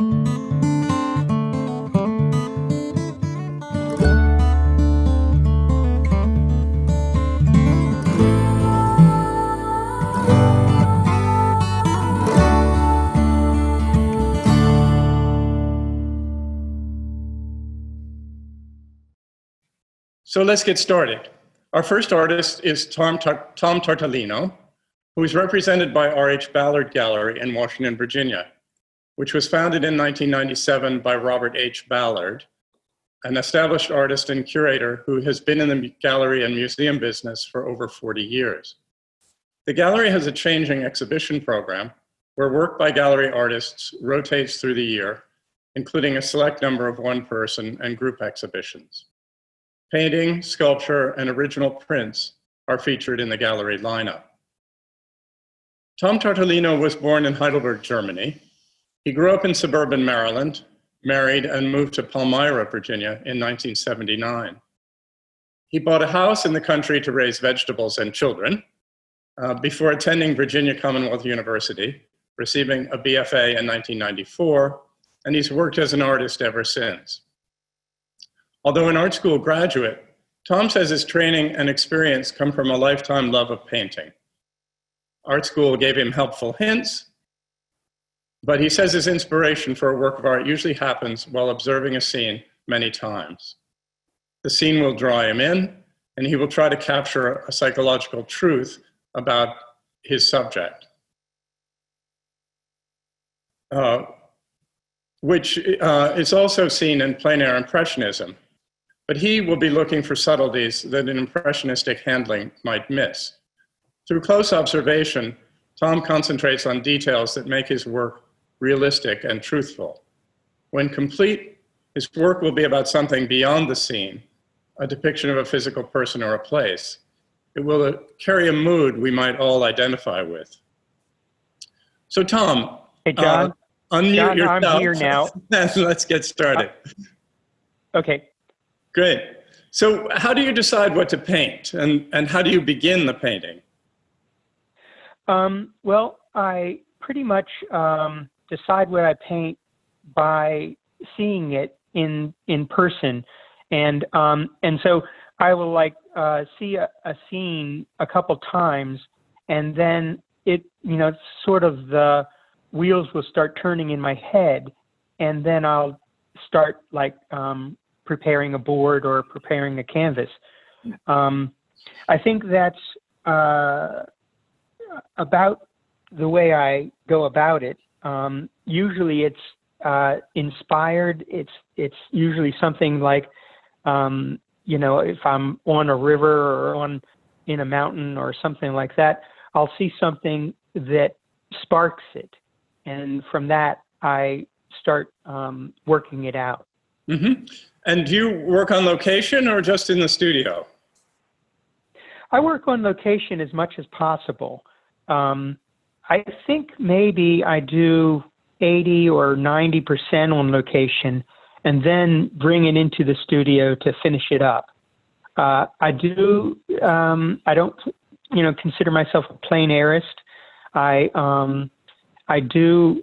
So let's get started. Our first artist is Tom Tartolino, who is represented by R.H. Ballard Gallery in Washington, Virginia, which was founded in 1997 by Robert H. Ballard, an established artist and curator who has been in the gallery and museum business for over 40 years. The gallery has a changing exhibition program where work by gallery artists rotates through the year, including a select number of one-person and group exhibitions. Painting, sculpture, and original prints are featured in the gallery lineup. Tom Tartolino was born in Heidelberg, Germany. He grew up in suburban Maryland, married, and moved to Palmyra, Virginia in 1979. He bought a house in the country to raise vegetables and children before attending Virginia Commonwealth University, receiving a BFA in 1994, and he's worked as an artist ever since. Although an art school graduate, Tom says his training and experience come from a lifetime love of painting. Art school gave him helpful hints, but he says his inspiration for a work of art usually happens while observing a scene many times. The scene will draw him in, and he will try to capture a psychological truth about his subject, which is also seen in plein air impressionism. But he will be looking for subtleties that an impressionistic handling might miss. Through close observation, Tom concentrates on details that make his work realistic and truthful. When complete, his work will be about something beyond the scene, a depiction of a physical person or a place. It will carry a mood we might all identify with. So Tom, hey John, unmute John, yourself. I'm here now. Let's get started. Okay. Great. So how do you decide what to paint, and how do you begin the painting? Well, I pretty much decide what I paint by seeing it in person, and so I will see a scene a couple times, and then sort of the wheels will start turning in my head, and then I'll start preparing a board or preparing a canvas. I think that's about the way I go about it. Usually it's inspired. It's usually something like, if I'm on a river or in a mountain or something like that, I'll see something that sparks it. And from that, I start working it out. Mm-hmm. And do you work on location or just in the studio? I work on location as much as possible. I think maybe I do 80 or 90% on location and then bring it into the studio to finish it up. I don't, consider myself a plein airist. I do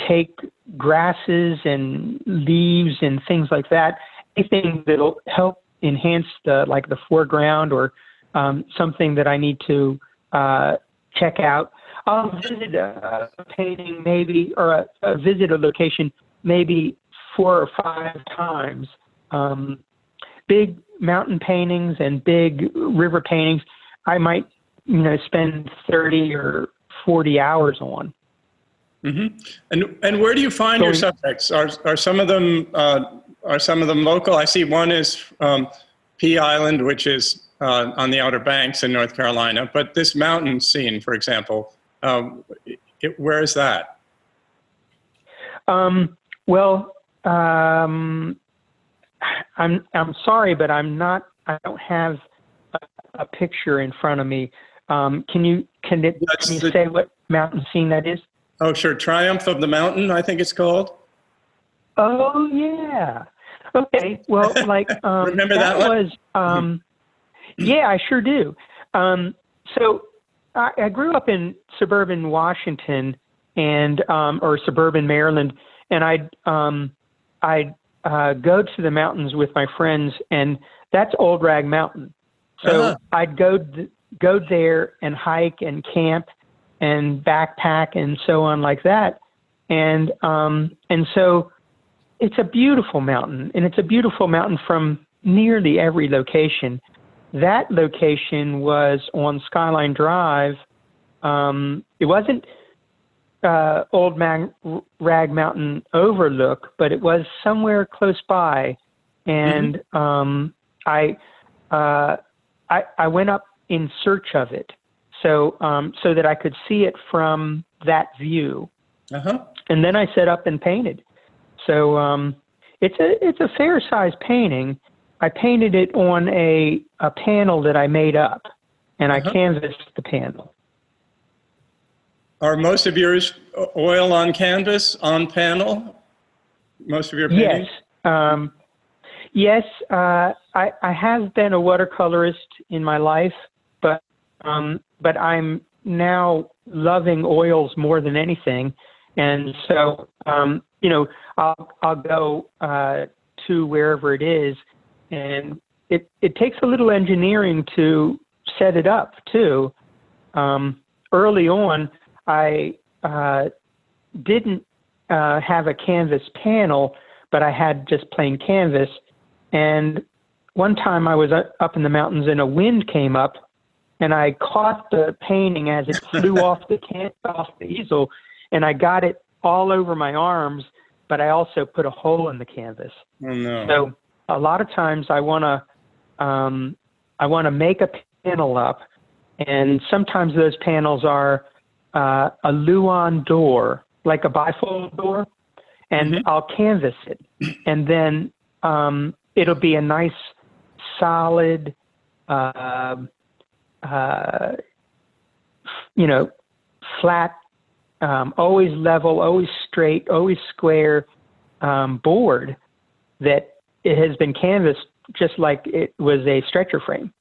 take grasses and leaves and things like that, anything that'll help enhance the foreground or something that I need to check out. I'll visit a painting maybe, or visit a location maybe 4 or 5 times. Big mountain paintings and big river paintings, I might, spend 30 or 40 hours on. Mm-hmm. And where do you find your subjects? Are some of them local? I see one is Pea Island, which is on the Outer Banks in North Carolina. But this mountain scene, for example, where is that? I'm sorry, but I don't have a picture in front of me. Can you say what mountain scene that is? Oh, sure. Triumph of the Mountain, I think it's called. Oh, yeah. Okay. Well, remember that was, yeah, I sure do. So I grew up in suburban Washington, and or suburban Maryland, and I'd go to the mountains with my friends, and that's Old Rag Mountain. So I'd go there and hike and camp and backpack and so on like that, and so it's a beautiful mountain, and it's a beautiful mountain from nearly every location. That location was on Skyline Drive. It wasn't Old Rag Mountain Overlook, but it was somewhere close by, and I went up in search of it, so that I could see it from that view, and then I set up and painted. So it's a fair size painting. I painted it on a panel that I made up, and I canvassed the panel. Are most of yours oil on canvas, on panel? Most of your paintings? Yes. I have been a watercolorist in my life, but I'm now loving oils more than anything, and so I'll go to wherever it is, and it takes a little engineering to set it up too. Early on, I didn't have a canvas panel, but I had just plain canvas. And one time I was up in the mountains and a wind came up, and I caught the painting as it flew off the easel, and I got it all over my arms, but I also put a hole in the canvas. Oh, no. So a lot of times I want to make a panel up, and sometimes those panels are a Luan door, like a bifold door, and I'll canvas it, and then it'll be a nice, solid, flat, always level, always straight, always square board that it has been canvassed just like it was a stretcher frame.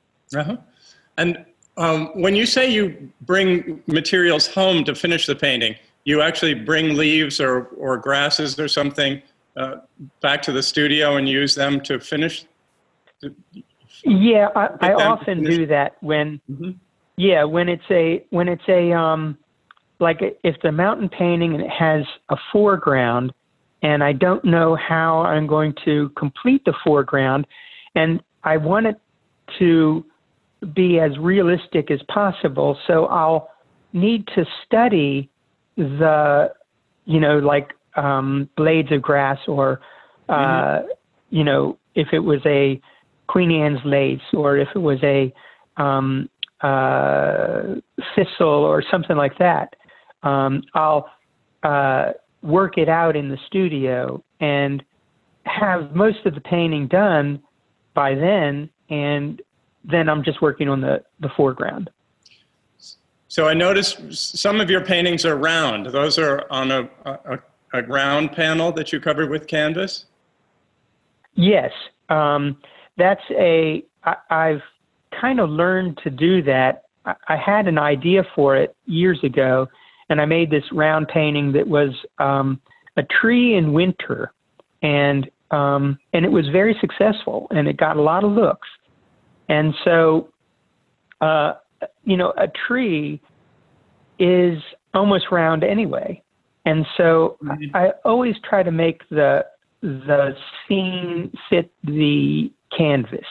And when you say you bring materials home to finish the painting, you actually bring leaves or grasses or something back to the studio and use them to finish? Yeah, I often do that when, when it's a like if the mountain painting and it has a foreground, and I don't know how I'm going to complete the foreground, and I want it to be as realistic as possible, so I'll need to study the, blades of grass, or, if it was a Queen Anne's lace, or if it was a thistle or something like that. I'll work it out in the studio and have most of the painting done by then, and then I'm just working on the foreground. So I noticed some of your paintings are round. Those are on a round panel that you covered with canvas? Yes. I've kind of learned to do that. I had an idea for it years ago, and I made this round painting that was a tree in winter, and it was very successful, and it got a lot of looks. And so, a tree is almost round anyway, and so I always try to make the scene fit the canvas,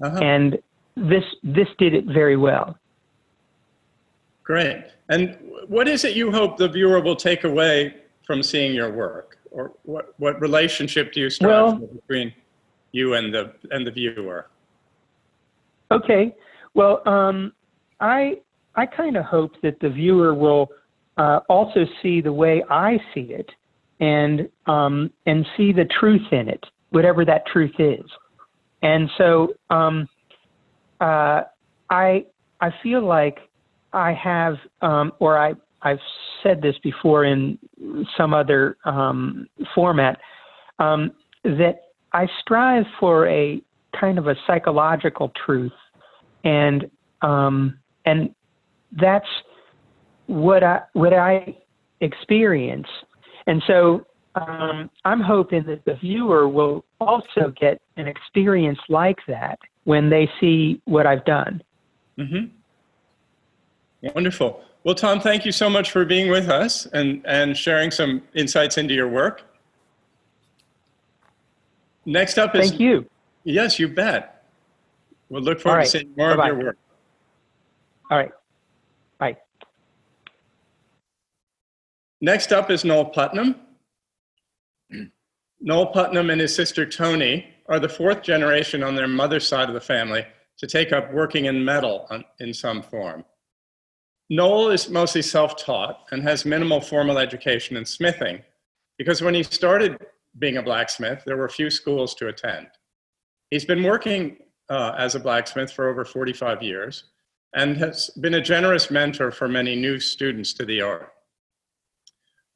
and this did it very well. Great. And what is it you hope the viewer will take away from seeing your work, or what relationship do you strive for between you and the viewer? Okay. Well, I kind of hope that the viewer will also see the way I see it, and see the truth in it, whatever that truth is. And so I feel like I have, I've said this before in some other format, that I strive for a kind of a psychological truth, and that's what I experience. And so I'm hoping that the viewer will also get an experience like that when they see what I've done. Mm-hmm. Wonderful. Well, Tom, thank you so much for being with us and sharing some insights into your work. Next up is... Thank you. Yes, you bet. We'll look forward to seeing more Bye-bye. of your work. All right. Bye. Next up is Noel Putnam. Noel Putnam and his sister Toni are the fourth generation on their mother's side of the family to take up working in metal in some form. Noel is mostly self-taught and has minimal formal education in smithing because when he started being a blacksmith, there were few schools to attend. He's been working as a blacksmith for over 45 years and has been a generous mentor for many new students to the art.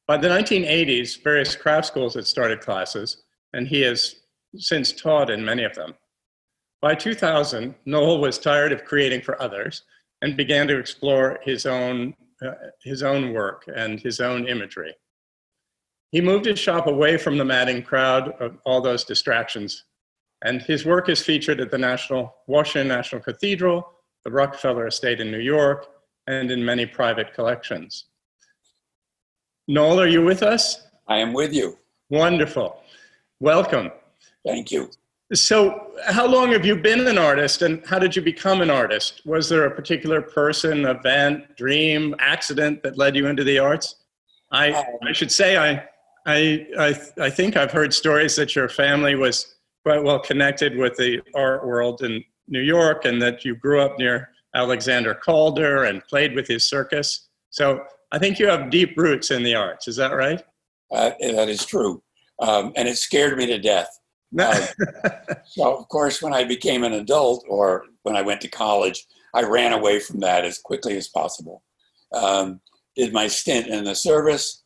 By the 1980s, various craft schools had started classes, and he has since taught in many of them. By 2000, Noel was tired of creating for others and began to explore his own work and his own imagery. He moved his shop away from the madding crowd of all those distractions, and his work is featured at the Washington National Cathedral, the Rockefeller Estate in New York, and in many private collections. Noel, are you with us? I am with you. Wonderful. Welcome. Thank you. So how long have you been an artist and how did you become an artist? Was there a particular person, event, dream, accident that led you into the arts? I should say, I think I've heard stories that your family was quite well connected with the art world in New York and that you grew up near Alexander Calder and played with his circus. So I think you have deep roots in the arts. Is that right? That is true. And it scared me to death. So, of course, when I became an adult or when I went to college, I ran away from that as quickly as possible. Did my stint in the service,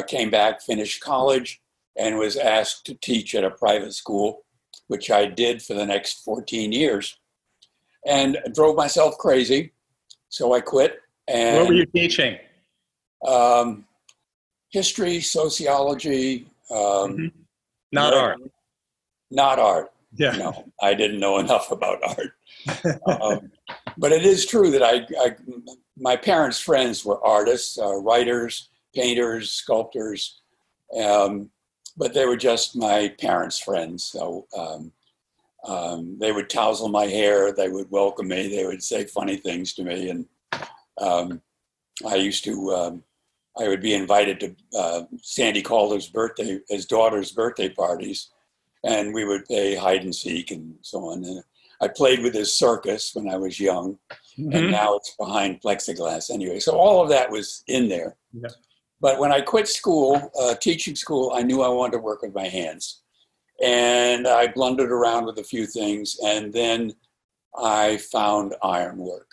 came back, finished college, and was asked to teach at a private school, which I did for the next 14 years, and drove myself crazy. So I quit. And what were you teaching? History, sociology. Not art. Not art. Yeah. No, I didn't know enough about art. But it is true that my parents' friends were artists, writers, painters, sculptors, but they were just my parents' friends. So they would tousle my hair, they would welcome me, they would say funny things to me, and I would be invited to Sandy Calder's his daughter's birthday parties, and we would play hide and seek and so on. And I played with his circus when I was young, and now it's behind plexiglass anyway. So all of that was in there. Yeah. But when I quit school, teaching school, I knew I wanted to work with my hands. And I blundered around with a few things, and then I found ironwork.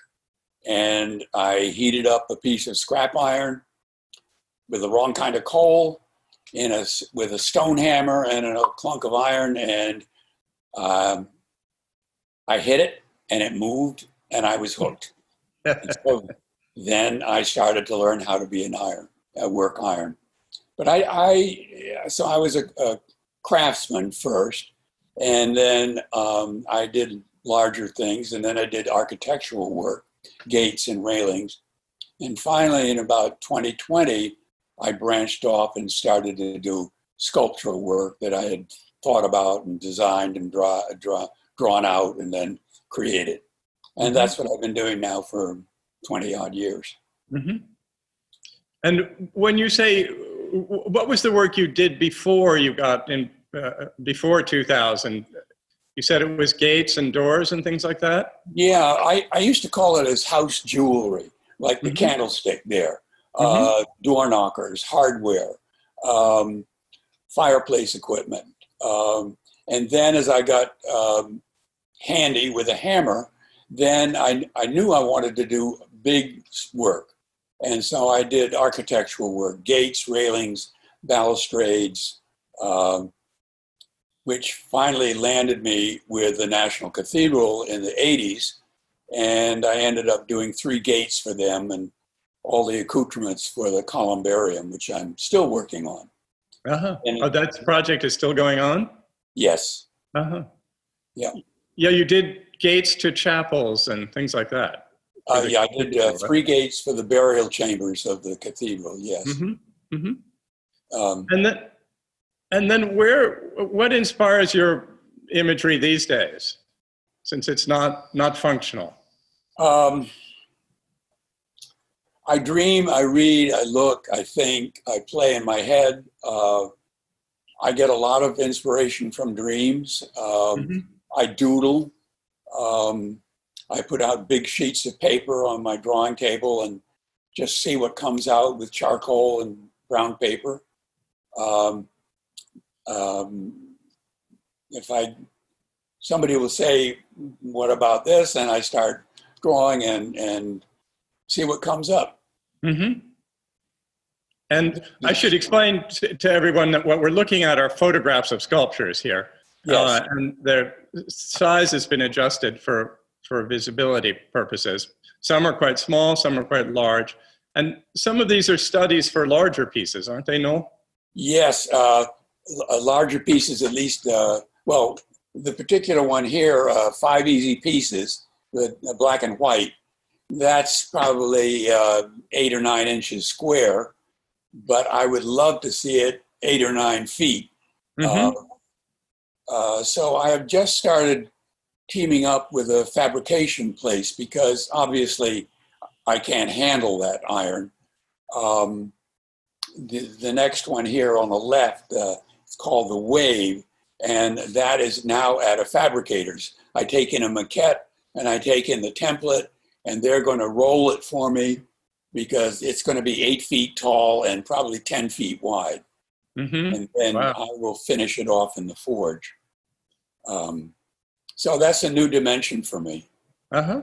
And I heated up a piece of scrap iron with the wrong kind of coal with a stone hammer and a clunk of iron, and I hit it and it moved and I was hooked. So then I started to learn how to be work iron. But so I was a craftsman first, and then I did larger things, and then I did architectural work, gates and railings. And finally, in about 2020, I branched off and started to do sculptural work that I had thought about and designed and drawn out and then created. And that's what I've been doing now for 20 odd years. Mm-hmm. And when you say, what was the work you did before you got in, before 2000? You said it was gates and doors and things like that? Yeah, I used to call it as house jewelry, like the candlestick there. Door knockers, hardware, fireplace equipment. And then as I got handy with a hammer, then I knew I wanted to do big work. And so I did architectural work, gates, railings, balustrades, which finally landed me with the National Cathedral in the 80s. And I ended up doing 3 gates for them and all the accoutrements for the columbarium, which I'm still working on. Uh-huh. And Oh, that project is still going on? yes, Uh-huh. yeah. Yeah, you did gates to chapels and things like that. For the Yeah, I did cathedral, right? 3 gates for the burial chambers of the cathedral, yes. Mm-hmm. Mm-hmm. Um, And then what inspires your imagery these days, since it's not functional? um, I dream, I read, I look, I think, I play in my head. I get a lot of inspiration from dreams. Mm-hmm. I doodle. Um, I put out big sheets of paper on my drawing table and just see what comes out with charcoal and brown paper. Um, um, if somebody will say, "What about this?" and I start drawing and see what comes up. Mm-hmm. And I should explain to everyone that what we're looking at are photographs of sculptures here. Yes. And their size has been adjusted for visibility purposes. Some are quite small, some are quite large. And some of these are studies for larger pieces, aren't they, Noel? Yes, larger pieces at least. Well, the particular one here, 5 easy pieces, the black and white, that's probably 8 or 9 inches square, but I would love to see it 8 or 9 feet. Mm-hmm. So I have just started teaming up with a fabrication place because obviously I can't handle that iron. The next one here on the left, it's called the Wave, and that is now at a fabricator's. I take in a maquette and I take in the template, and they're going to roll it for me because it's going to be 8 feet tall and probably 10 feet wide. Mm-hmm. And then Wow. I will finish it off in the forge. So that's a new dimension for me. Uh-huh.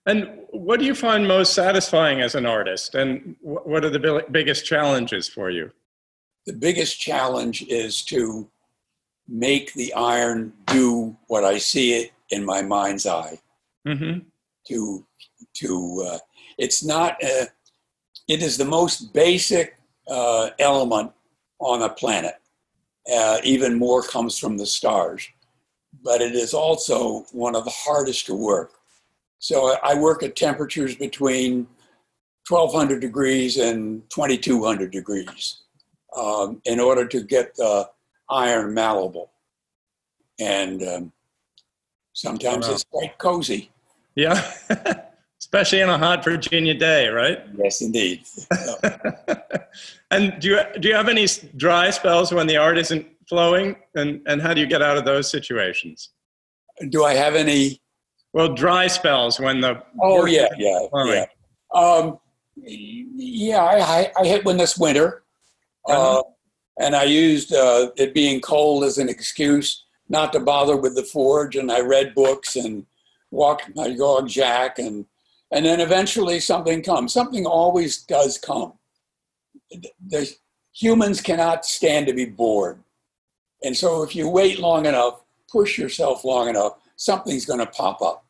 And what do you find most satisfying as an artist? And what are the biggest challenges for you? The biggest challenge is to make the iron do what I see it in my mind's eye. Mm-hmm. It's not, it is the most basic element on a planet. Even more comes from the stars, but it is also one of the hardest to work. So I work at temperatures between 1200 degrees and 2200 degrees in order to get the iron malleable. And sometimes it's quite cozy. Yeah, especially on a hot Virginia day, right? Yes, indeed. And do you have any dry spells when the art isn't flowing? And how do you get out of those situations? Do I have any? Well, dry spells when the Oh, work yeah, isn't yeah, flowing. yeah. I hit one this winter. And I used it being cold as an excuse not to bother with the forge. And I read books and walked my dog Jack. And then eventually something comes. Something always does come. The humans cannot stand to be bored. And so if you wait long enough, push yourself long enough, something's going to pop up.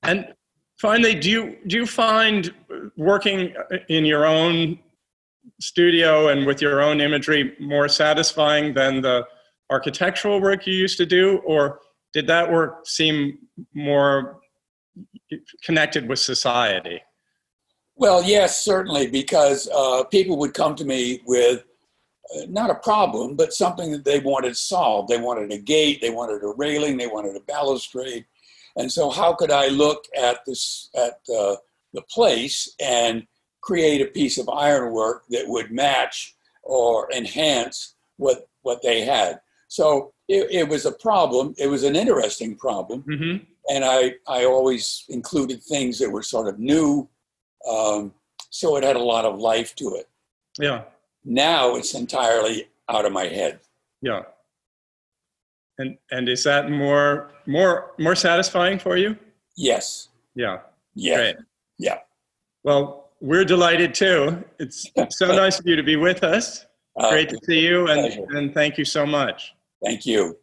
And finally, do you find working in your own studio and with your own imagery more satisfying than the architectural work you used to do? Or did that work seem more connected with society? Well, yes, certainly, because people would come to me with not a problem, but something that they wanted solved. They wanted a gate, they wanted a railing, they wanted a balustrade. And so how could I look at the place and create a piece of ironwork that would match or enhance what they had? So it was a problem. It was an interesting problem. Mm-hmm. And I always included things that were sort of new. So it had a lot of life to it. Yeah. Now it's entirely out of my head. Yeah. And is that more satisfying for you? Yes. Yeah. Yeah. Great. Yeah. Well, we're delighted too. It's so nice of you to be with us. Great to see you, and thank you so much. Thank you.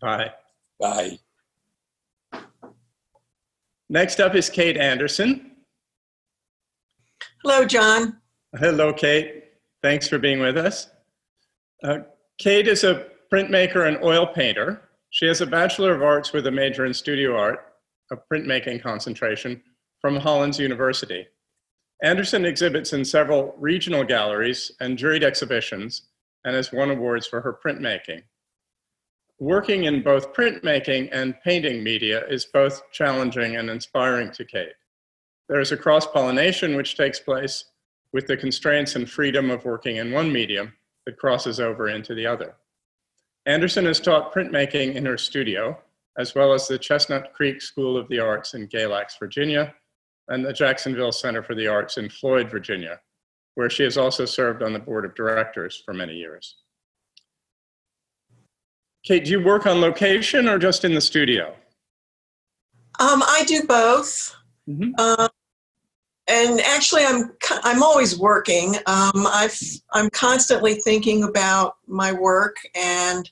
Bye. Bye. Next up is Kate Anderson. Hello, John. Hello, Kate. Thanks for being with us. Kate is a printmaker and oil painter. She has a Bachelor of Arts with a major in studio art, a printmaking concentration, from Hollins University. Anderson exhibits in several regional galleries and juried exhibitions and has won awards for her printmaking. Working in both printmaking and painting media is both challenging and inspiring to Kate. There is a cross-pollination which takes place with the constraints and freedom of working in one medium that crosses over into the other. Anderson has taught printmaking in her studio, as well as the Chestnut Creek School of the Arts in Galax, Virginia, and the Jacksonville Center for the Arts in Floyd, Virginia, where she has also served on the board of directors for many years. Kate, do you work on location or just in the studio? I do both. Mm-hmm. And actually, I'm always working. I'm constantly thinking about my work, and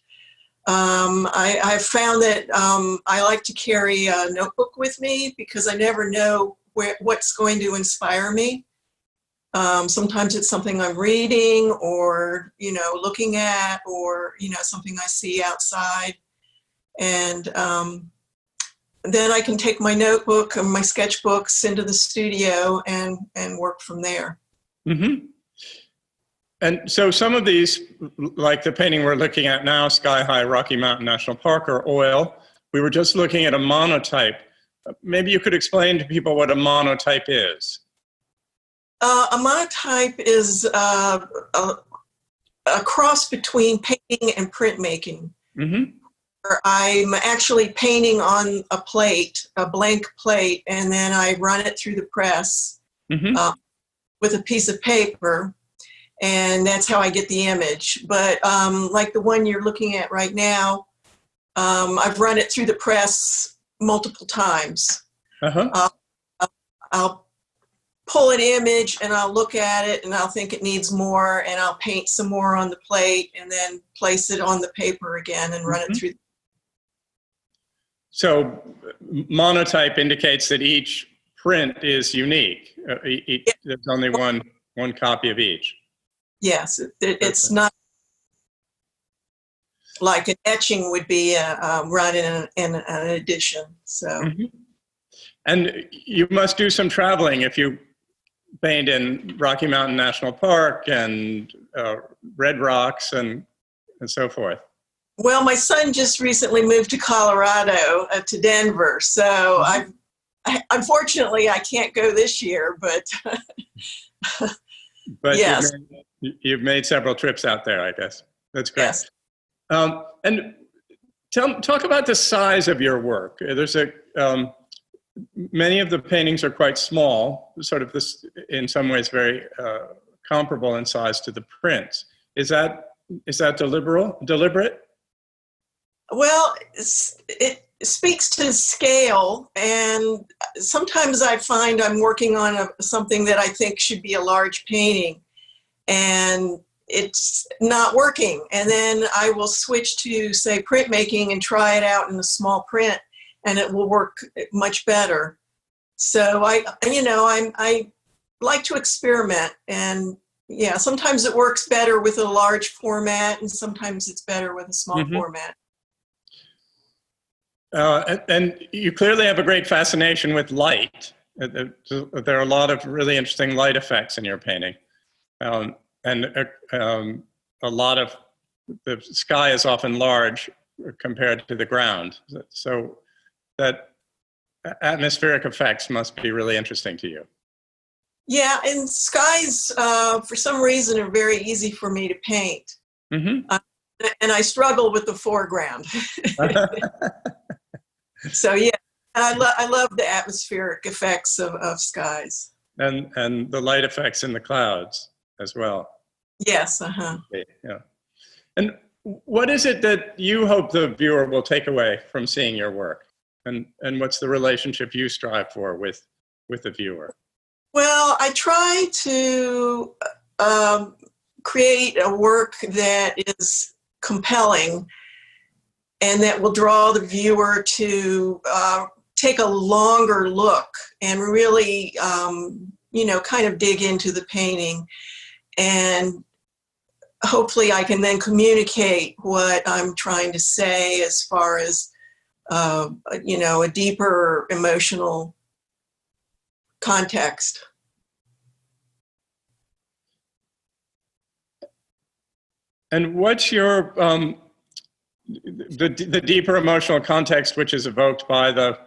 I've found that I like to carry a notebook with me because I never know what's going to inspire me. Sometimes it's something I'm reading or, looking at, or, something I see outside. And then I can take my notebook and my sketchbooks into the studio and work from there. Mm-hmm. And so some of these, like the painting we're looking at now, Sky High Rocky Mountain National Park, or oil, we were just looking at a monotype. Maybe you could explain to people what a monotype is. A monotype is a cross between painting and printmaking. Mm-hmm. I'm actually painting on a plate, a blank plate, and then I run it through the press with a piece of paper, and that's how I get the image. But like the one you're looking at right now, I've run it through the press multiple times. I'll pull an image and I'll look at it and I'll think it needs more, and I'll paint some more on the plate and then place it on the paper again and run it through. So monotype indicates that each print is unique. There's only one copy of each. Yes, it's not like an etching would be run in an edition. So. Mm-hmm. And you must do some traveling if you paint in Rocky Mountain National Park and Red Rocks and so forth. Well, my son just recently moved to Colorado, to Denver. So unfortunately, I can't go this year, but yes. You've made several trips out there, I guess. That's great. Yes. And talk about the size of your work. There's many of the paintings are quite small, sort of this, in some ways, very comparable in size to the prints. Is that deliberate? Well, it speaks to scale, and sometimes I find I'm working on something that I think should be a large painting, and it's not working. And then I will switch to, say, printmaking and try it out in a small print, and it will work much better. So I like to experiment, and yeah, sometimes it works better with a large format, and sometimes it's better with a small format. And you clearly have a great fascination with light. There are a lot of really interesting light effects in your painting. And a lot of the sky is often large compared to the ground. So that atmospheric effects must be really interesting to you. Yeah, and skies, for some reason, are very easy for me to paint. And I struggle with the foreground. So yeah, I love the atmospheric effects of skies. And the light effects in the clouds as well. Yes, Yeah. And what is it that you hope the viewer will take away from seeing your work? And what's the relationship you strive for with the viewer? Well, I try to create a work that is compelling and that will draw the viewer to take a longer look and really kind of dig into the painting, and hopefully I can then communicate what I'm trying to say as far as, a deeper emotional context. And what's your, the deeper emotional context which is evoked by the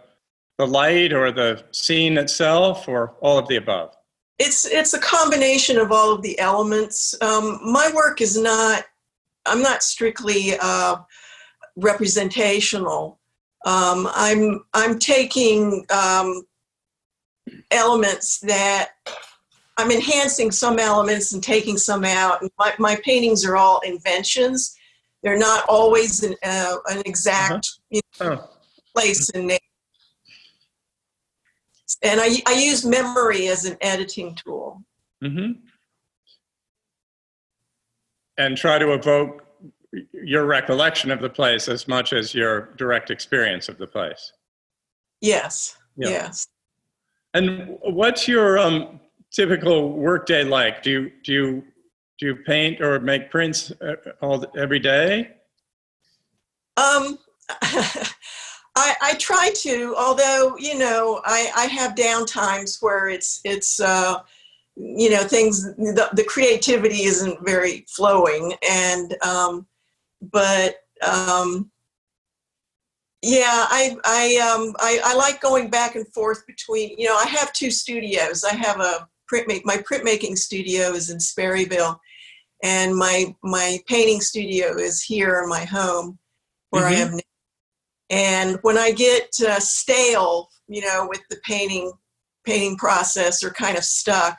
light or the scene itself, or all of the above? It's a combination of all of the elements. My work is I'm not strictly representational. I'm taking elements that I'm enhancing some elements and taking some out. My paintings are all inventions. They're not always an exact place in nature. And I use memory as an editing tool. Mm-hmm. And try to evoke your recollection of the place as much as your direct experience of the place. Yes, Yeah. yes. And what's your typical workday like? Do you paint or make prints every day? I try to, although, I have down times where it's things, the creativity isn't very flowing. And, yeah, I like going back and forth between, I have two studios. I have my printmaking studio is in Sperryville, and my painting studio is here in my home where I am now. And when I get stale, with the painting process, or kind of stuck,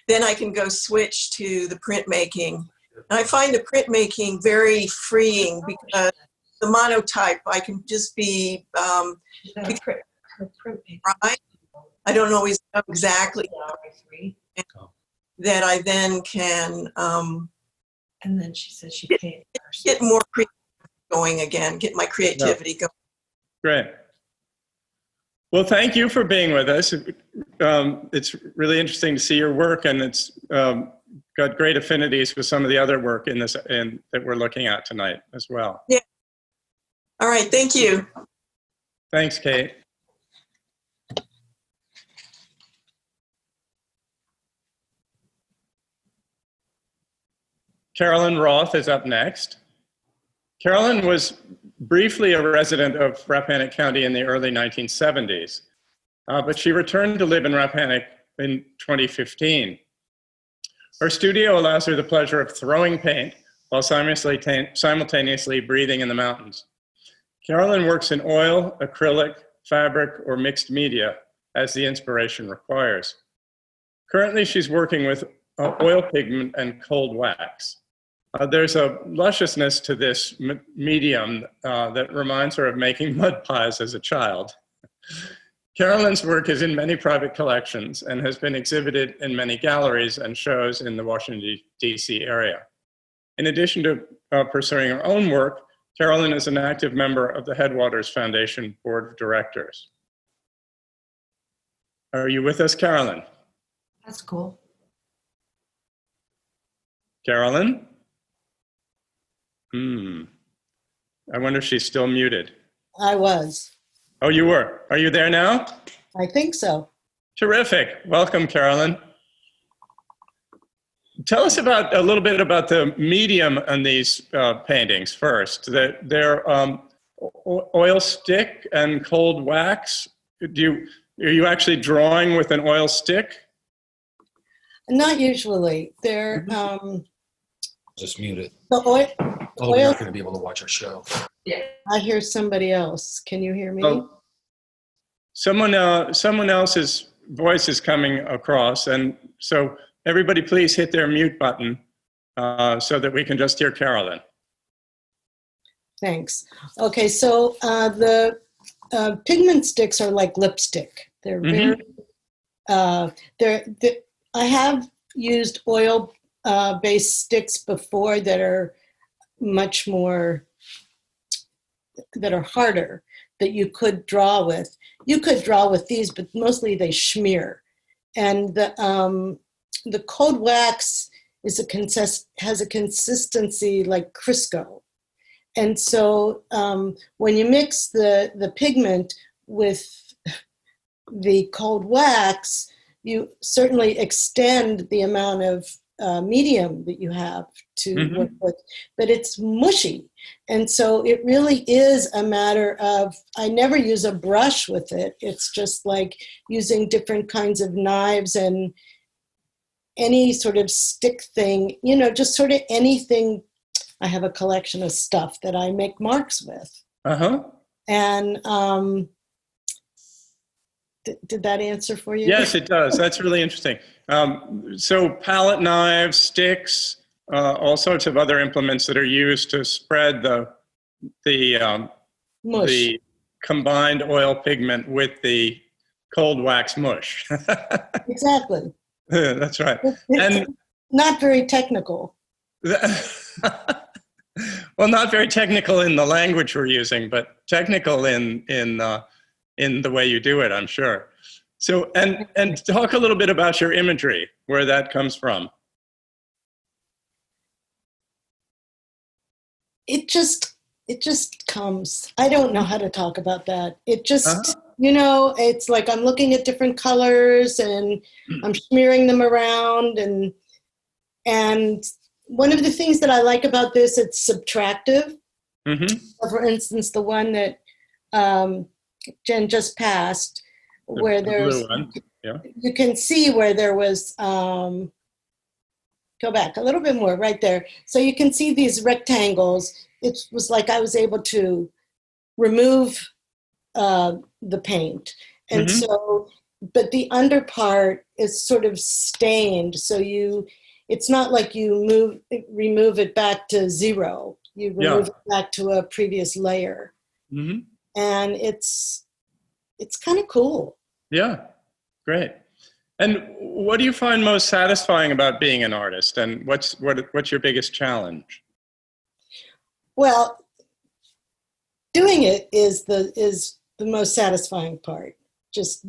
then I can go switch to the printmaking. And I find the printmaking very freeing, because the monotype, I can just be, right? I don't always know exactly that I then can and then she said she paid get more going again, get my creativity going. Great. Well, thank you for being with us. It's really interesting to see your work, and it's got great affinities with some of the other work that we're looking at tonight as well. Yeah. All right. Thank you. Thanks, Kate. Carolyn Roth is up next. Carolyn was briefly a resident of Rappahannock County in the early 1970s, but she returned to live in Rappahannock in 2015. Her studio allows her the pleasure of throwing paint while simultaneously breathing in the mountains. Carolyn works in oil, acrylic, fabric, or mixed media as the inspiration requires. Currently, she's working with oil pigment and cold wax. There's a lusciousness to this medium that reminds her of making mud pies as a child. Carolyn's work is in many private collections and has been exhibited in many galleries and shows in the Washington, D.C. area. In addition to pursuing her own work, Carolyn is an active member of the Headwaters Foundation Board of Directors. Are you with us, Carolyn? That's cool. Carolyn? I wonder if she's still muted. I was. Oh, you were. Are you there now? I think so. Terrific. Welcome, Carolyn. Tell us a little bit about the medium on these paintings first. They're oil stick and cold wax. Are you actually drawing with an oil stick? Not usually. They're Just mute it. the oil. Oh, you're not going to be able to watch our show. I hear somebody else. Can you hear me? Oh, someone else's voice is coming across, and so everybody please hit their mute button so that we can just hear Carolyn. Thanks. Okay, so the pigment sticks are like lipstick. They're very. I have used oil based sticks before that are much more, that are harder, that you could draw with. You could draw with these, but mostly they smear. And the cold wax is has a consistency like Crisco. And so when you mix the pigment with the cold wax, you certainly extend the amount of medium that you have to work with, but it's mushy. And so it really is a matter of, I never use a brush with it. It's just like using different kinds of knives and any sort of stick thing, just sort of anything. I have a collection of stuff that I make marks with. And did that answer for you? Yes, it does. That's really interesting. So palette knives, sticks, all sorts of other implements that are used to spread the combined oil pigment with the cold wax mush. Exactly. That's right. It's not very technical. Well, not very technical in the language we're using, but technical in the way you do it, I'm sure. So, and talk a little bit about your imagery, where that comes from. It just comes. I don't know how to talk about that. It just, it's like I'm looking at different colors and I'm smearing them around. And one of the things that I like about this, it's subtractive. So for instance, the one that Jen just passed, where there's, you can see where there was, go back a little bit more right there. So you can see these rectangles. It was like I was able to remove the paint. And so, but the under part is sort of stained. So it's not like you remove it back to zero. You remove it back to a previous layer. And it's kind of cool. Yeah, great. And what do you find most satisfying about being an artist? And what's your biggest challenge? Well, doing it is the most satisfying part. Just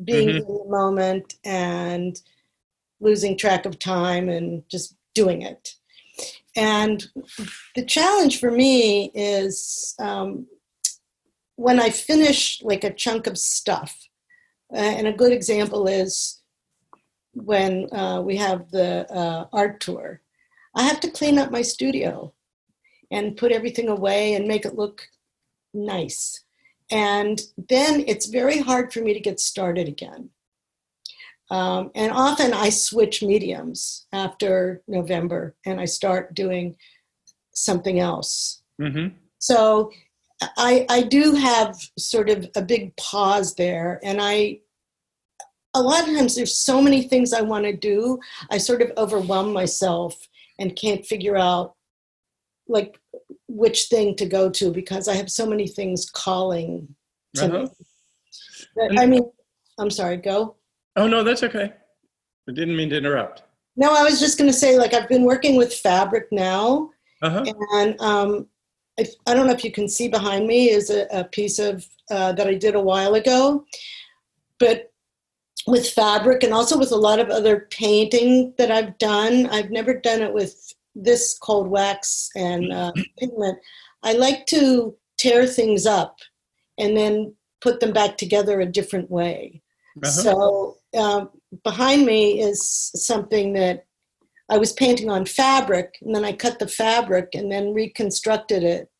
being in the moment and losing track of time and just doing it. And the challenge for me is when I finish like a chunk of stuff. And a good example is when we have the art tour. I have to clean up my studio and put everything away and make it look nice. And then it's very hard for me to get started again. And often I switch mediums after November and I start doing something else. So I do have sort of a big pause there. And a lot of times there's so many things I want to do, I sort of overwhelm myself and can't figure out like which thing to go to because I have so many things calling to me. I mean, I'm sorry, go. Oh, no, that's okay. I didn't mean to interrupt. No, I was just going to say, like, I've been working with fabric now. And I don't know if you can see behind me is a piece of that I did a while ago. But with fabric and also with a lot of other painting that I've done, I've never done it with this cold wax and pigment. I like to tear things up and then put them back together a different way. So behind me is something that I was painting on fabric, and then I cut the fabric and then reconstructed it.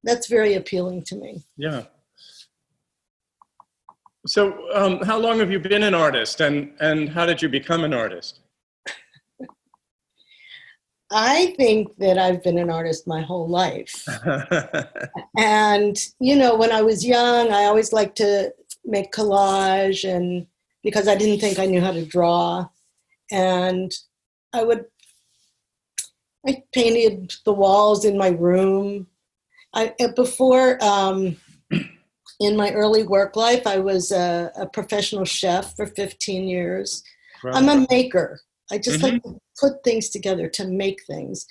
That's very appealing to me. Yeah. So how long have you been an artist, and how did you become an artist? I think that I've been an artist my whole life. And, you know, when I was young, I always liked to make collage, and because I didn't think I knew how to draw. And I painted the walls in my room. Before, in my early work life, I was a professional chef for 15 years. Wow. I'm a maker. I just like to put things together, to make things.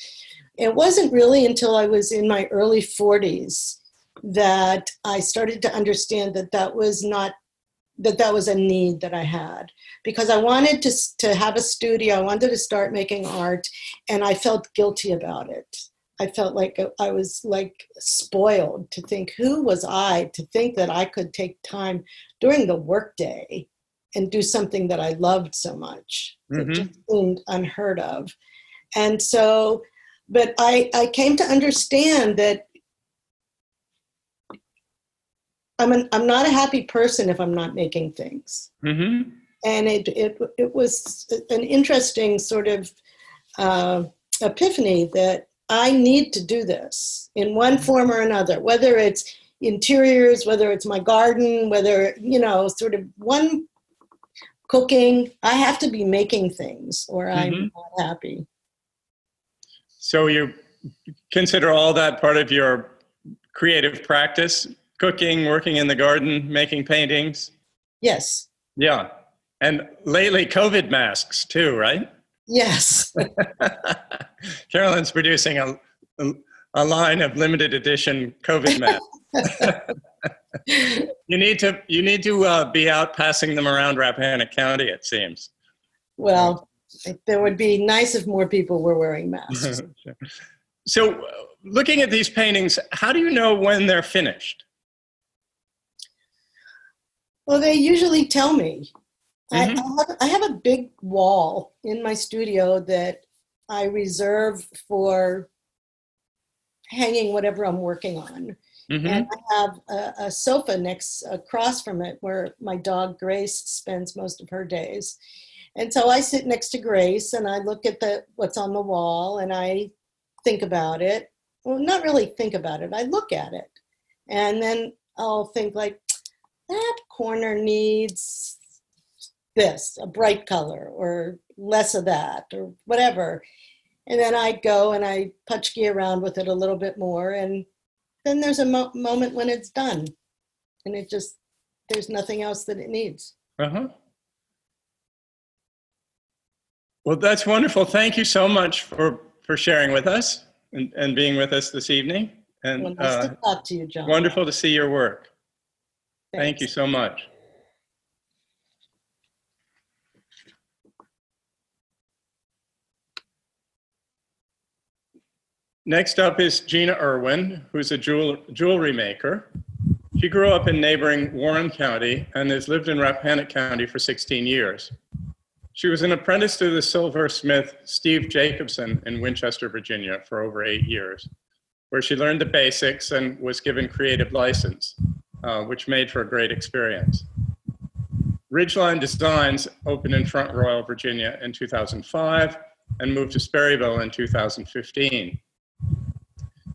It wasn't really until I was in my early 40s that I started to understand that that was not that was a need that I had, because I wanted to have a studio. I wanted to start making art, and I felt guilty about it. I felt like I was like spoiled to think, who was I to think that I could take time during the workday and do something that I loved so much. It just seemed unheard of. And so, but I came to understand that I'm not a happy person if I'm not making things. And it was an interesting sort of epiphany that I need to do this in one form or another, whether it's interiors, whether it's my garden, whether, sort of one cooking. I have to be making things or I'm not happy. So you consider all that part of your creative practice? Cooking, working in the garden, making paintings? Yes. Yeah. And lately, COVID masks too, right? Yes. Carolyn's producing a line of limited edition COVID masks. You need to be out passing them around Rappahannock County, it seems. Well, it would be nice if more people were wearing masks. So looking at these paintings, how do you know when they're finished? Well, they usually tell me. I have a big wall in my studio that I reserve for hanging whatever I'm working on. And I have a sofa across from it where my dog Grace spends most of her days. And so I sit next to Grace and I look at what's on the wall and I think about it. Well, not really think about it. I look at it. And then I'll think like, that corner needs this, a bright color, or less of that, or whatever. And then I go and I punchki around with it a little bit more. And then there's a moment when it's done. And there's nothing else that it needs. Well, that's wonderful. Thank you so much for sharing with us and being with us this evening. And well, nice to talk to you, John. Wonderful to see your work. Thanks. Thank you so much. Next up is Gina Irwin, who's a jewelry maker. She grew up in neighboring Warren County and has lived in Rappahannock County for 16 years. She was an apprentice to the silversmith Steve Jacobson in Winchester, Virginia for over 8 years, where she learned the basics and was given creative license, which made for a great experience. Ridgeline Designs opened in Front Royal, Virginia in 2005 and moved to Sperryville in 2015.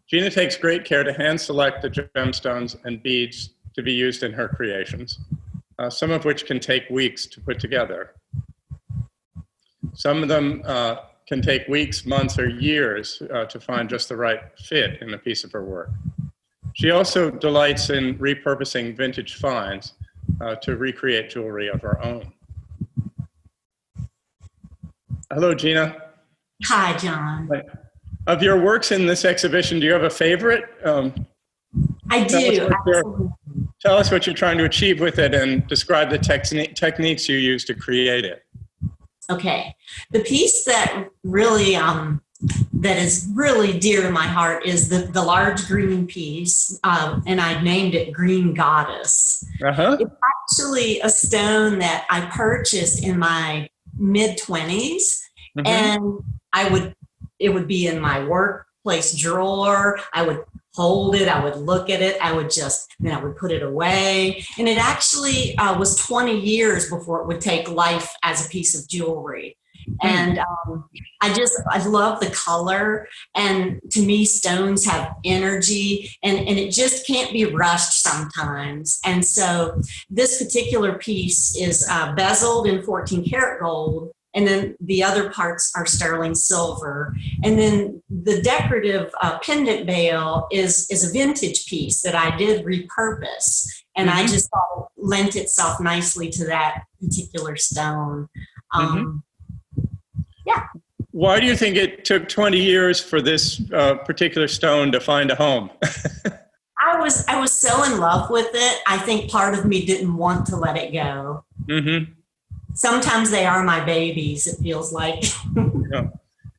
Gina takes great care to hand select the gemstones and beads to be used in her creations, some of which can take weeks to put together. Some of them can take weeks, months, or years to find just the right fit in a piece of her work. She also delights in repurposing vintage finds to recreate jewelry of her own. Hello, Gina. Hi, John. Of your works in this exhibition, do you have a favorite? I do. Tell us what you're trying to achieve with it and describe the techniques you use to create it. Okay. The piece that really, that is really dear to my heart is the large green piece, and I named it Green Goddess. It's actually a stone that I purchased in my mid-20s, and it would be in my workplace drawer. I would hold it, I would look at it, I would put it away. And it actually was 20 years before it would take life as a piece of jewelry. And I love the color. And to me, stones have energy and it just can't be rushed sometimes. And so this particular piece is bezeled in 14 karat gold. And then the other parts are sterling silver. And then the decorative pendant bale is a vintage piece that I did repurpose. And I just thought it lent itself nicely to that particular stone. Yeah. Why do you think it took 20 years for this particular stone to find a home? I was so in love with it. I think part of me didn't want to let it go. Mm-hmm. Sometimes they are my babies, it feels like. Yeah.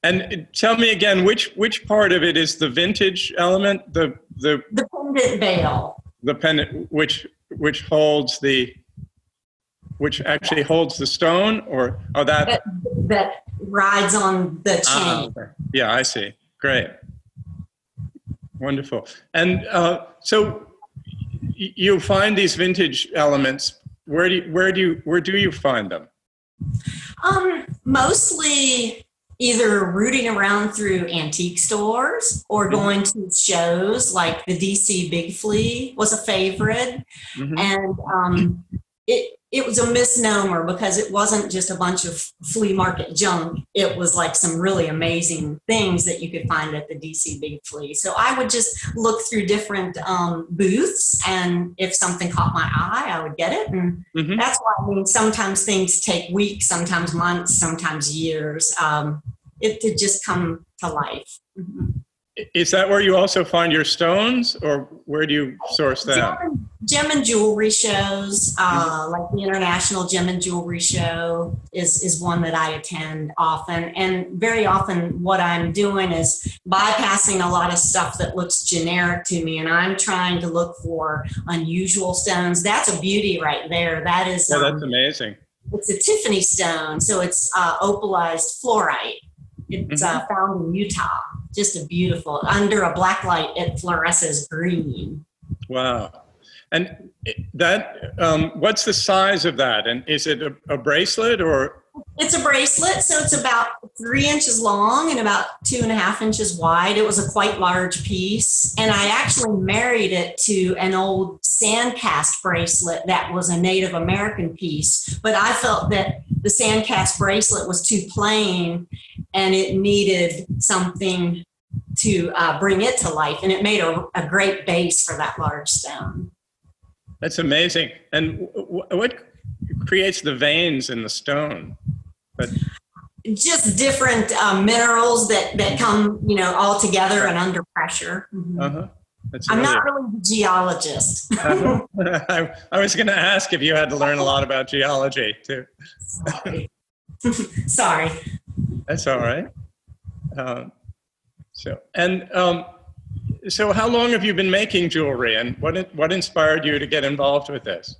And tell me again, which part of it is the vintage element? The pendant veil. The pendant, which holds which actually holds the stone, or that rides on the chain. Okay. Yeah, I see. Great, wonderful. And so you find these vintage elements. Where do you find them? Mostly either rooting around through antique stores or going to shows, like the DC Big Flea was a favorite. Mm-hmm. And it was a misnomer because it wasn't just a bunch of flea market junk. It was like some really amazing things that you could find at the DC Big Flea. So I would just look through different booths, and if something caught my eye, I would get it. And that's why, I mean, sometimes things take weeks, sometimes months, sometimes years. It did just come to life. Mm-hmm. Is that where you also find your stones, or where do you source them? Gem and jewelry shows, like the International Gem and Jewelry Show is one that I attend often. And very often what I'm doing is bypassing a lot of stuff that looks generic to me, and I'm trying to look for unusual stones. That's a beauty right there. That is, that's amazing. It's a Tiffany stone, so it's opalized fluorite. It's found in Utah. Just a beautiful, under a black light, it fluoresces green. Wow. And that, what's the size of that? And is it a bracelet or? It's a bracelet. So it's about 3 inches long and about 2.5 inches wide. It was a quite large piece. And I actually married it to an old sand cast bracelet that was a Native American piece. But I felt that the sand cast bracelet was too plain and it needed something to bring it to life. And it made a great base for that large stone. That's amazing. And what creates the veins in the stone? Just different minerals that come, all together and under pressure. Mm-hmm. I'm not really a geologist. I was going to ask if you had to learn a lot about geology too. Sorry. That's all right. So how long have you been making jewelry, and what inspired you to get involved with this?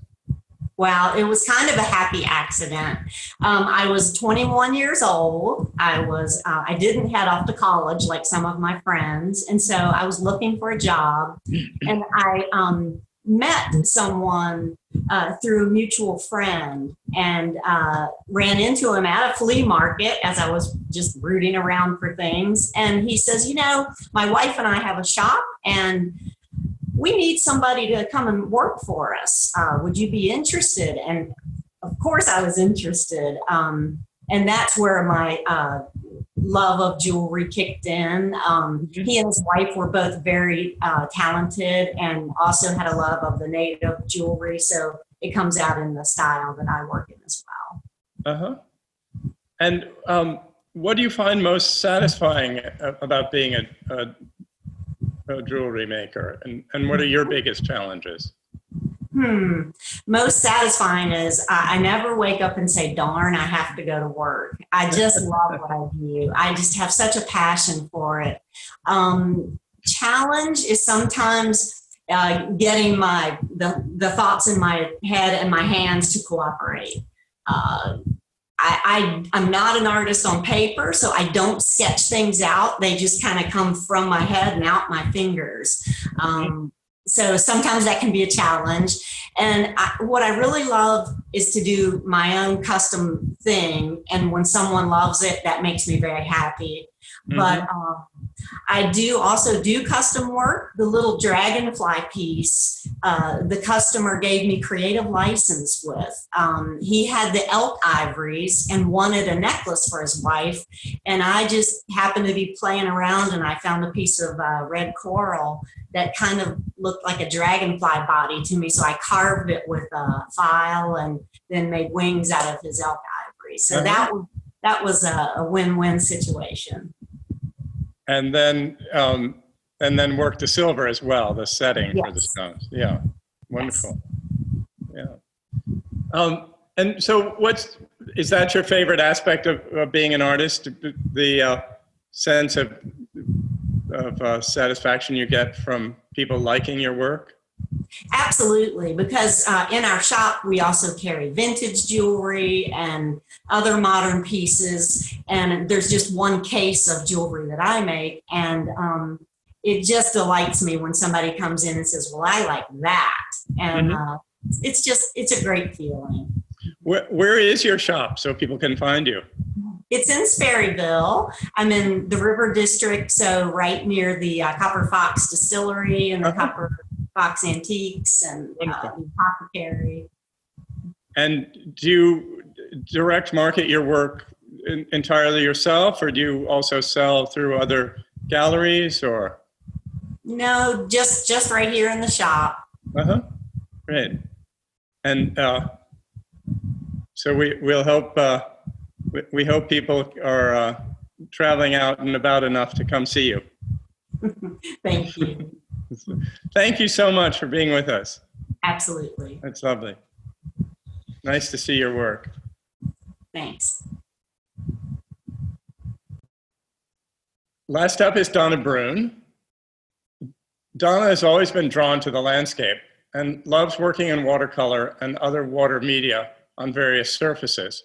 Well, it was kind of a happy accident. I was 21 years old. I didn't head off to college like some of my friends. And so I was looking for a job, and I met someone through a mutual friend and ran into him at a flea market as I was just rooting around for things. And he says, my wife and I have a shop, and we need somebody to come and work for us. Would you be interested? And of course I was interested. And that's where my love of jewelry kicked in. He and his wife were both very talented and also had a love of the native jewelry. So it comes out in the style that I work in as well. Uh-huh. And what do you find most satisfying about being a jewelry maker, and what are your biggest challenges? Most satisfying is I never wake up and say, darn, I have to go to work. I just love what I do. I just have such a passion for it. Challenge is sometimes getting the thoughts in my head and my hands to cooperate. I'm not an artist on paper, so I don't sketch things out. They just kind of come from my head and out my fingers. So sometimes that can be a challenge. And what I really love is to do my own custom thing. And when someone loves it, that makes me very happy. Mm-hmm. But I do also do custom work. The little dragonfly piece, the customer gave me creative license with. He had the elk ivories and wanted a necklace for his wife. And I just happened to be playing around, and I found a piece of red coral that kind of looked like a dragonfly body to me. So I carved it with a file and then made wings out of his elk ivory. So that was a win-win situation. And then and then work the silver as well, the setting for the Yes. stones. Yeah, wonderful. Yeah. And so is that your favorite aspect of being an artist? The sense of satisfaction you get from people liking your work? Absolutely, because in our shop we also carry vintage jewelry and other modern pieces, and there's just one case of jewelry that I make, and it just delights me when somebody comes in and says, well, I like that, and it's a great feeling. Where is your shop so people can find you? It's in Sperryville. I'm in the River District, so right near the Copper Fox Distillery and the Copper Fox Antiques and the Apothecary. And do you direct market your work entirely yourself, or do you also sell through other galleries, or? No, just right here in the shop. Great. And so we'll hope we hope people are traveling out and about enough to come see you. Thank you. Thank you so much for being with us. Absolutely. That's lovely. Nice to see your work. Thanks. Last up is Donna Brune. Donna has always been drawn to the landscape and loves working in watercolor and other water media on various surfaces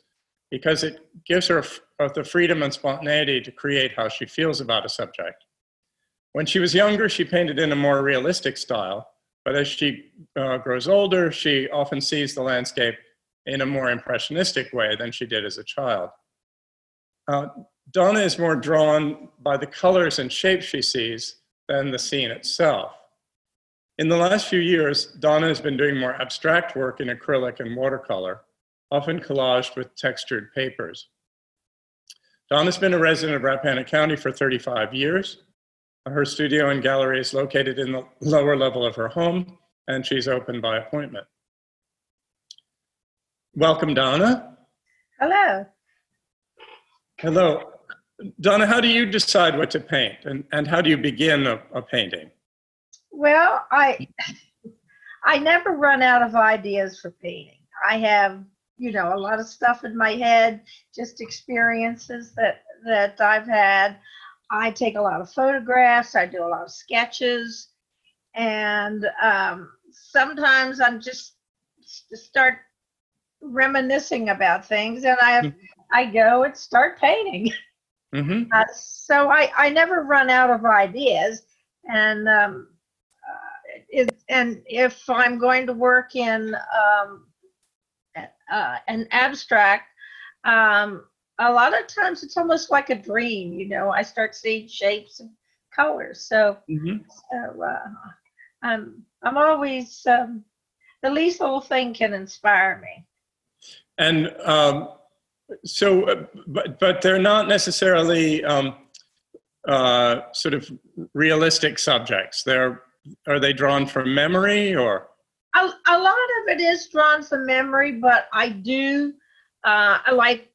because it gives her the freedom and spontaneity to create how she feels about a subject. When she was younger, she painted in a more realistic style, but as she grows older, she often sees the landscape in a more impressionistic way than she did as a child. Donna is more drawn by the colors and shapes she sees than the scene itself. In the last few years, Donna has been doing more abstract work in acrylic and watercolor, often collaged with textured papers. Donna's been a resident of Rappahannock County for 35 years. Her studio and gallery is located in the lower level of her home, and she's open by appointment. Welcome, Donna. Hello. Hello. Donna, how do you decide what to paint, and how do you begin a painting? Well, I never run out of ideas for painting. I have, a lot of stuff in my head, just experiences that I've had. I take a lot of photographs. I do a lot of sketches, and sometimes I'm just start reminiscing about things, and I go and start painting. So I never run out of ideas, and if I'm going to work in an abstract, a lot of times it's almost like a dream. I start seeing shapes and colors. So, I'm always the least little thing can inspire me. And but they're not necessarily sort of realistic subjects. Are they drawn from memory, or? A lot of it is drawn from memory, but I do. I like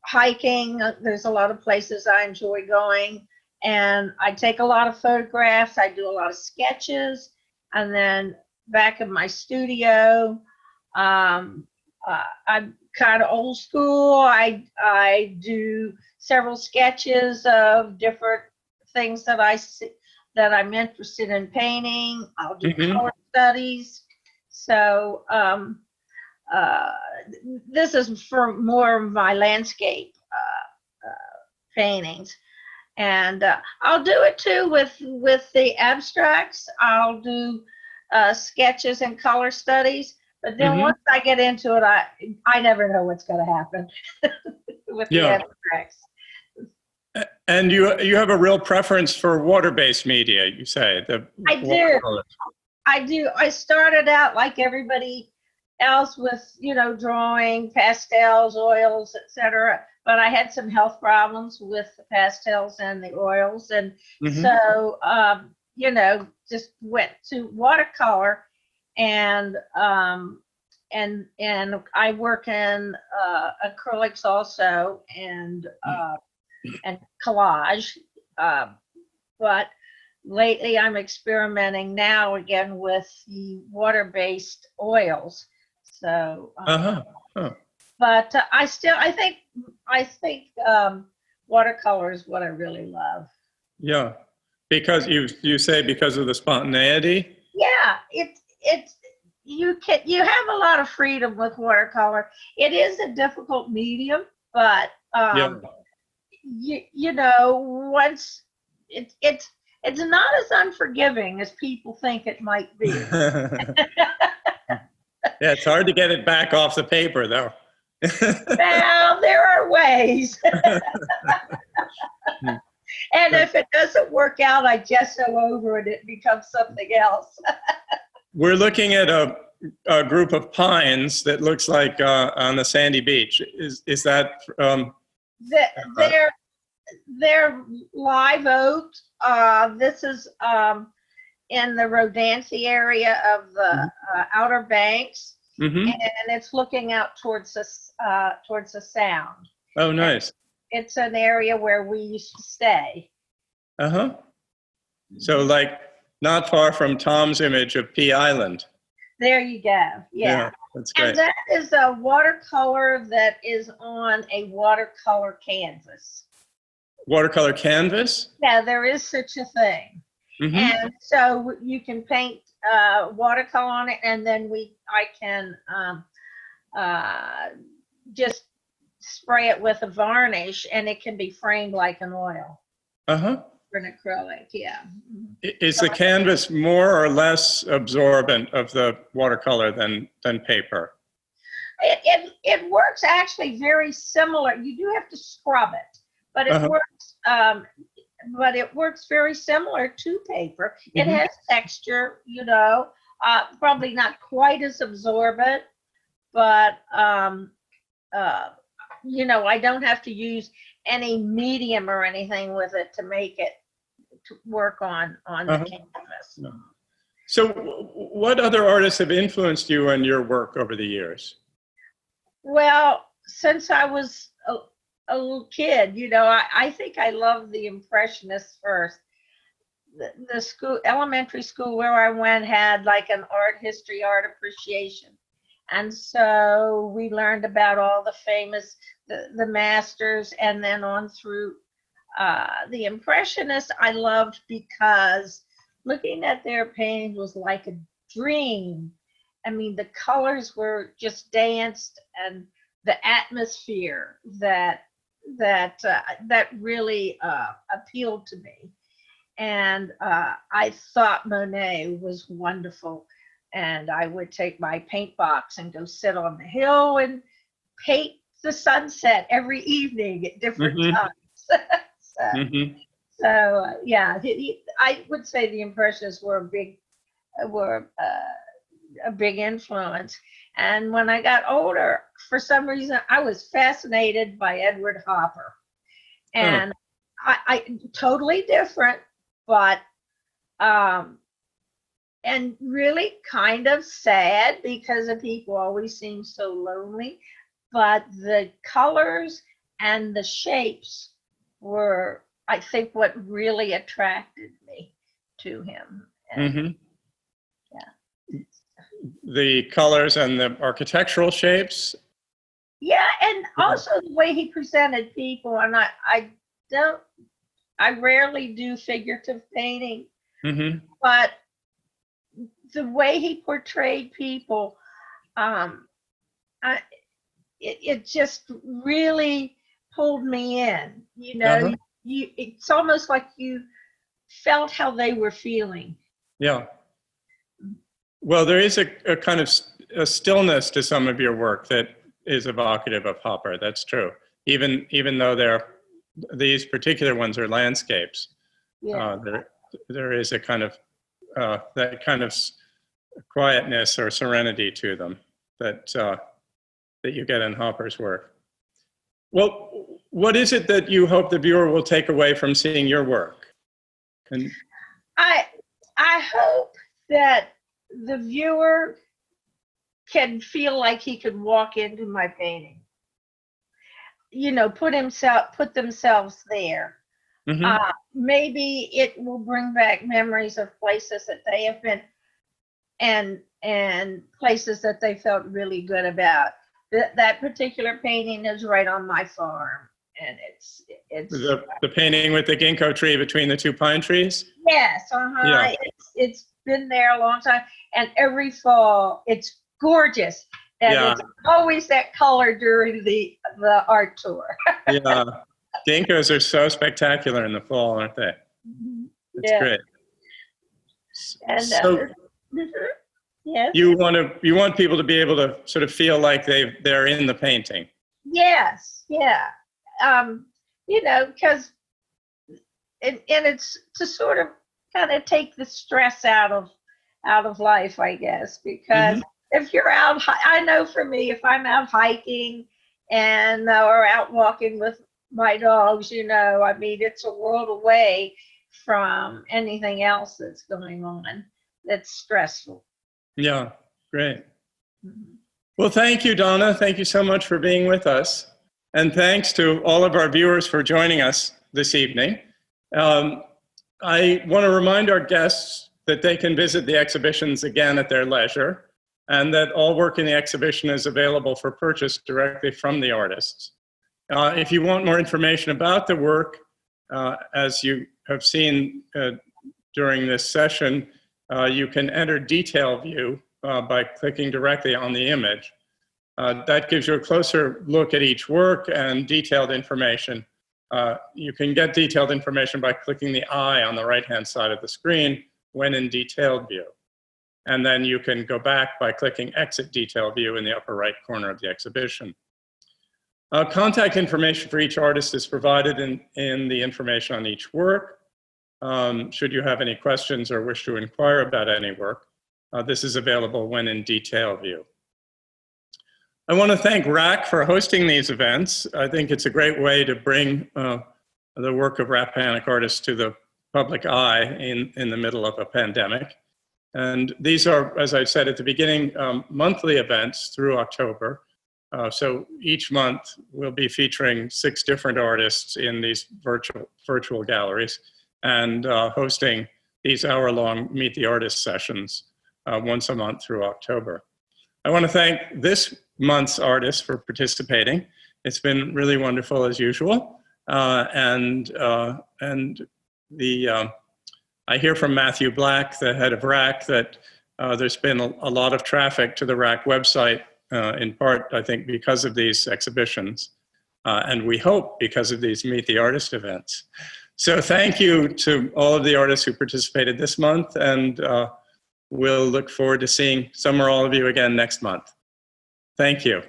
hiking. There's a lot of places I enjoy going, and I take a lot of photographs. I do a lot of sketches, and then back in my studio, I'm kind of old school. I do several sketches of different things that I'm interested in painting. I'll do color studies. So this is for more of my landscape paintings, and I'll do it too with the abstracts. I'll do sketches and color studies, but then once I get into it, I never know what's going to happen with the abstracts. And you have a real preference for water-based media, you say? I do. I started out like everybody else with, drawing pastels, oils, etc. But I had some health problems with the pastels and the oils, and so just went to watercolor, and I work in acrylics also, and collage, but lately I'm experimenting now again with the water-based oils. So, Uh-huh. Huh. but I think watercolor is what I really love. Yeah. Because you say because of the spontaneity? Yeah, you have a lot of freedom with watercolor. It is a difficult medium, but Yeah. you know, once it's not as unforgiving as people think it might be. Yeah, it's hard to get it back off the paper, though. Well, there are ways. And if it doesn't work out, I gesso over it, it becomes something else. We're looking at a group of pines that looks like on the sandy beach. Is that? They're live oak. This is in the Rodanthe area of the Outer Banks, Mm-hmm. and it's looking out towards the Sound. Oh, nice. It's an area where we used to stay. Uh-huh. So like not far from Tom's image of Pea Island. There you go. Yeah. That's great. And that is a watercolor that is on a watercolor canvas. Watercolor canvas? Yeah, there is such a thing. Mm-hmm. And so you can paint watercolor on it, and then I can just spray it with a varnish, and it can be framed like an oil. Uh-huh. For an acrylic, yeah. Is the canvas more or less absorbent of the watercolor than paper? It works actually very similar. You do have to scrub it, but it works. But it works very similar to paper. It has texture, you know, probably not quite as absorbent, but you know, I don't have to use any medium or anything with it to make it to work on the canvas. So what other artists have influenced you in your work over the years? Well, since I was a little kid, you know, I think I loved the Impressionists first. The school, elementary school where I went had like an art history, art appreciation. And so we learned about all the famous, the masters, and then on through the Impressionists I loved because looking at their paintings was like a dream. I mean, the colors were just danced, and the atmosphere that really appealed to me. And I thought Monet was wonderful. And I would take my paint box and go sit on the hill and paint the sunset every evening at different times. So yeah, I would say the Impressionists were a big influence. And when I got older, for some reason, I was fascinated by Edward Hopper. And I totally different, but and really kind of sad because the people always seem so lonely. But the colors and the shapes were, I think, what really attracted me to him. And, yeah. The colors and the architectural shapes? Yeah, and also the way he presented people. And I rarely do figurative painting, but the way he portrayed people, it just really pulled me in. You know, it's almost like you felt how they were feeling. Yeah. Well, there is a kind of a stillness to some of your work that is evocative of Hopper. That's true. Even though these particular ones are landscapes, there is a kind of that kind of quietness or serenity to them that you get in Hopper's work. Well, what is it that you hope the viewer will take away from seeing your work? And I hope that the viewer can feel like he could walk into my painting. You know, put themselves there. Mhm. Maybe it will bring back memories of places that they have been and places that they felt really good about. That particular painting is right on my farm, and it's The painting with the ginkgo tree between the two pine trees? yes, Yeah. it's been there a long time, and every fall it's gorgeous, and Yeah. it's always that color during the art tour. Yeah. Ginkgos are so spectacular in the fall, aren't they? It's Yeah. great. And So yes, you want people to be able to sort of feel like they're in the painting. yes, yeah, because and it's to sort of kind of take the stress out of life, I guess, because if you're out, I know for me, if I'm out hiking and or out walking with my dogs, I mean, it's a world away from anything else that's going on that's stressful. Yeah, great. Well, thank you, Donna. Thank you so much for being with us. And thanks to all of our viewers for joining us this evening. I want to remind our guests that they can visit the exhibitions again at their leisure, and that all work in the exhibition is available for purchase directly from the artists. If you want more information about the work, as you have seen during this session, you can enter detail view by clicking directly on the image. That gives you a closer look at each work and detailed information. You can get detailed information by clicking the eye on the right-hand side of the screen when in detailed view. And then you can go back by clicking exit detail view in the upper right corner of the exhibition. Contact information for each artist is provided in the information on each work. Should you have any questions or wish to inquire about any work, this is available when in detail view. I want to thank RAC for hosting these events. I think it's a great way to bring the work of Rappahannock artists to the public eye in the middle of a pandemic. And these are, as I said at the beginning, monthly events through October. So each month we'll be featuring 6 different artists in these virtual galleries and hosting these hour-long Meet the Artist sessions once a month through October. I want to thank this month's artists for participating. It's been really wonderful as usual. I hear from Matthew Black, the head of RAC, that there's been a lot of traffic to the RAC website, in part, I think, because of these exhibitions. And we hope because of these Meet the Artist events. So thank you to all of the artists who participated this month, and we'll look forward to seeing some or all of you again next month. Thank you.